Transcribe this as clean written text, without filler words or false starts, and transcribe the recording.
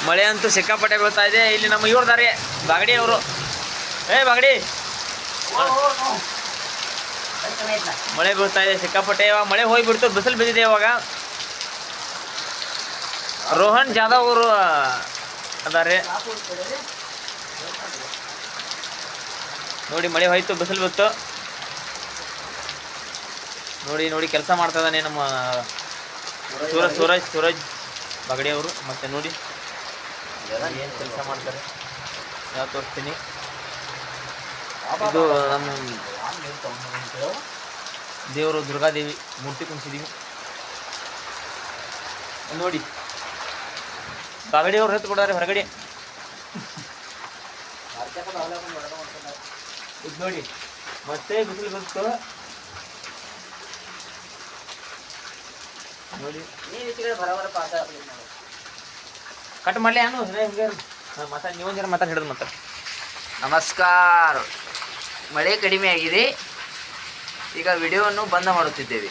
ಮಳೆ ಅಂತೂ ಸಿಕ್ಕಾಪಟ್ಟೆ ಬೀಳ್ತಾ ಇದೆ. ಇಲ್ಲಿ ನಮ್ಮ ಇವ್ರದಾರೆ ಬಾಗಡಿ ಅವರು. ಬಾಗಡಿ ಮಳೆ ಬೀಳ್ತಾ ಇದೆ ಸಿಕ್ಕಾಪಟ್ಟೆ. ಇವಾಗ ಮಳೆ ಹೋಗಿಬಿಡ್ತು, ಬಿಸಿಲು ಬಿದ್ದಿದೆ ಇವಾಗ. ರೋಹನ್ ಜಾಧವ್ ಅವರು ಅದಾರೆ ನೋಡಿ. ಮಳೆ ಹೋಯ್ತು, ಬಿಸಿಲು ಬಿತ್ತು ನೋಡಿ. ನೋಡಿ ಕೆಲಸ ಮಾಡ್ತಾ ಇದ್ದಾನೆ ನಮ್ಮ ಸೂರಜ್ ಬಾಗಡಿ ಅವರು. ಮತ್ತೆ ನೋಡಿ ಏನು ಕೆಲಸ ಮಾಡ್ತಾರೆ ಯಾವ ತೋರಿಸ್ತೀನಿ. ಇದು ನಮ್ಮ ದೇವರು ದುರ್ಗಾದೇವಿ ಮೂರ್ತಿ ಕುಣಿಸಿದೀವಿ ನೋಡಿ. ಬಾಗಡಿ ಅವ್ರು ಎತ್ತು ಕೊಡಾರೆ ಹೊರಗಡೆ. ಇದು ನೋಡಿ ಮತ್ತೆ ಬಿಸಿಲು ಬಂತು ನೋಡಿ. ಕಟ್ ಮಾಡಲಿ ಏನು ಹಿಂಗೆ ಮಾತಾಡಿ. ನೀವೊಂದು ಜನ ಮಾತಾಡಿ ಹಿಡಿದು ಮಾತಾಡಿ. ನಮಸ್ಕಾರ. ಮಳೆ ಕಡಿಮೆ ಆಗಿದೆ, ಈಗ ವಿಡಿಯೋವನ್ನು ಬಂದ್ ಮಾಡುತ್ತಿದ್ದೇವೆ.